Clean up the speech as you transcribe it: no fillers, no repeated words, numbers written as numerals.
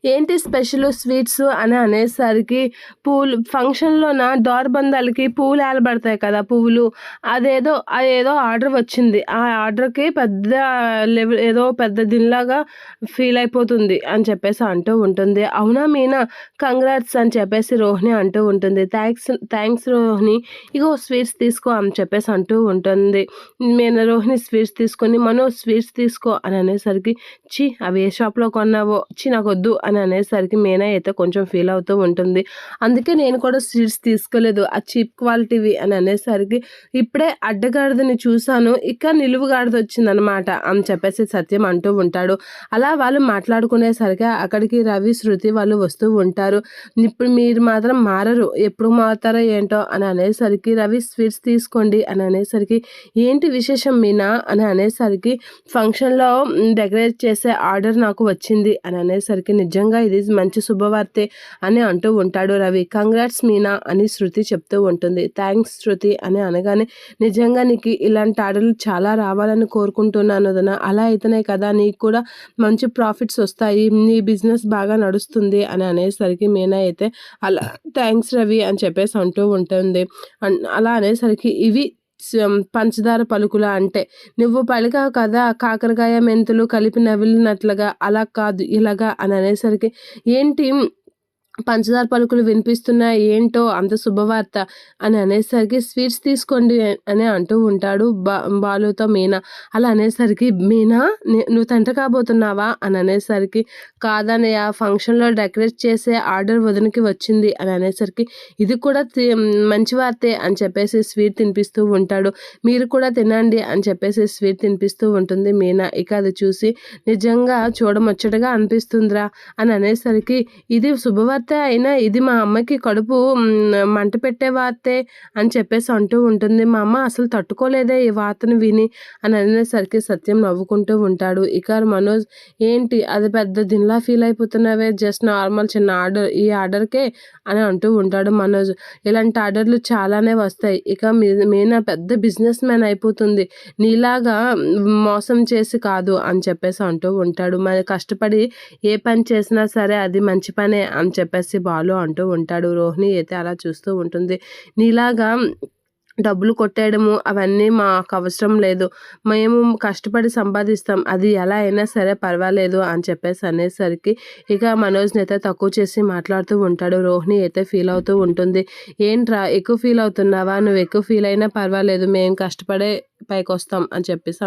ఏంటి special sweets అని అనేసరికి పూలు ఫంక్షన్లోన డోర్ బందాలకి పూలు ఏలబడతాయి కదా, పువ్వులు. అదేదో ఆర్డర్ వచ్చింది. ఆ ఆర్డర్కి పెద్ద లెవెల్ ఏదో పెద్ద దీనిలాగా ఫీల్ అయిపోతుంది అని చెప్పేసి అంటూ ఉంటుంది. అవునా మీనా, కంగ్రాట్స్ అని చెప్పేసి రోహిణి అంటూ ఉంటుంది. థ్యాంక్స్ రోహిణి, ఇగో స్వీట్స్ తీసుకో అని చెప్పేసి అంటూ ఉంటుంది. నేను రోహిణి స్వీట్స్ తీసుకొని మనో స్వీట్స్ తీసుకో అని అనేసరికి అవి ఏ షాప్లో కొన్నావో నాకు వద్దు అని అనేసరికి మీనా అయితే కొంచెం ఫీల్ అవుతూ ఉంటుంది. అందుకే నేను కూడా స్వీట్స్ తీసుకోలేదు, ఆ చీప్ క్వాలిటీవి అని అనేసరికి ఇప్పుడే అడ్డగాడిదని చూశాను, ఇక నిలువుగాడిది వచ్చిందనమాట అని చెప్పేసి సత్యం అంటూ ఉంటాడు. అలా వాళ్ళు మాట్లాడుకునేసరికి అక్కడికి రవి శృతి వాళ్ళు వస్తూ ఉంటారు. ఇప్పుడు మీరు మాత్రం మారరు, ఎప్పుడు మారుతారో ఏంటో అని అనేసరికి రవి స్వీట్స్ తీసుకోండి అని అనేసరికి ఏంటి విశేషం మీనా అని అనేసరికి ఫంక్షన్లో డెకరేట్ చేసే ఆర్డర్ నాకు వచ్చింది అని అనేసరికి నిజంగా ఇది మంచి శుభవార్తే అని అంటూ ఉంటాడు రవి. కంగ్రాట్స్ మీనా అని శృతి చెప్తూ ఉంటుంది. థ్యాంక్స్ శృతి అని అనగానే నిజంగా నీకు ఇలాంటి ఆర్డర్లు చాలా రావాలని కోరుకుంటున్నాను వదినా, అలా అయితేనే కదా నీకు కూడా మంచి ప్రాఫిట్స్ వస్తాయి, నీ బిజినెస్ బాగా నడుస్తుంది అని అనేసరికి మీనా అయితే అలా థ్యాంక్స్ రవి అని చెప్పేసి అంటూ ఉంటుంది. అలా అనేసరికి ఇవి పంచదార పలుకుల అంటే నువ్వు పలికావు కదా కాకరకాయ మెంతులు కలిపి నవిలినట్లుగా, అలా కాదు ఇలాగా అని అనేసరికి ఏంటి పంచదార పలుకులు వినిపిస్తున్నాయి, ఏంటో అంత శుభవార్త అని అనేసరికి స్వీట్స్ తీసుకోండి అని అంటూ ఉంటాడు బాలుతో మీనా. అలా అనేసరికి మీనా నువ్వు తంట కాబోతున్నావా అని అనేసరికి కాదనయ్య, ఫంక్షన్లో డెకరేట్ చేసే ఆర్డర్ వదినకి వచ్చింది అని అనేసరికి ఇది కూడా మంచి వార్తే అని చెప్పేసి స్వీట్ తినిపిస్తూ ఉంటాడు. మీరు కూడా తినండి అని చెప్పేసి స్వీట్ తినిపిస్తూ ఉంటుంది మీనా. ఇక అది చూసి నిజంగా చూడముచ్చటగా అనిపిస్తుందిరా అని అనేసరికి ఇది శుభవార్త అయినా ఇది మా అమ్మకి కడుపు మంట పెట్టే వార్తే అని చెప్పేసి అంటూ ఉంటుంది. మా అమ్మ అసలు తట్టుకోలేదే ఈ వార్తను విని అని అనేసరికి సత్యం నవ్వుకుంటూ ఉంటాడు. ఇక మనోజ్ ఏంటి అది పెద్ద దీనిలా ఫీల్ అయిపోతున్నావే, జస్ట్ నార్మల్ చిన్న ఆర్డర్, ఈ ఆర్డర్కే అని అంటూ ఉంటాడు మనోజ్. ఇలాంటి ఆర్డర్లు చాలానే వస్తాయి, ఇక మీనా పెద్ద బిజినెస్ మ్యాన్ అయిపోతుంది, నీలాగా మోసం చేసి కాదు అని చెప్పేసి అంటూ ఉంటాడు. మరి కష్టపడి ఏ పని చేసినా సరే అది మంచి పనే అని చెప్పేసి బాలు అంటూ ఉంటాడు. రోహిణి అయితే అలా చూస్తూ ఉంటుంది. నీలాగా డబ్బులు కొట్టేయడము అవన్నీ మాకు అవసరం లేదు, మేము కష్టపడి సంపాదిస్తాం, అది ఎలా అయినా సరే పర్వాలేదు అని చెప్పేసి అనేసరికి ఇక మనోజ్ని అయితే తక్కువ చేసి మాట్లాడుతూ ఉంటాడు. రోహిణి అయితే ఫీల్ అవుతూ ఉంటుంది. ఏంట్రా ఎక్కువ ఫీల్ అవుతున్నావా, నువ్వు ఎక్కువ ఫీల్ అయినా పర్వాలేదు, మేము కష్టపడే పైకి వస్తాం అని చెప్పేసి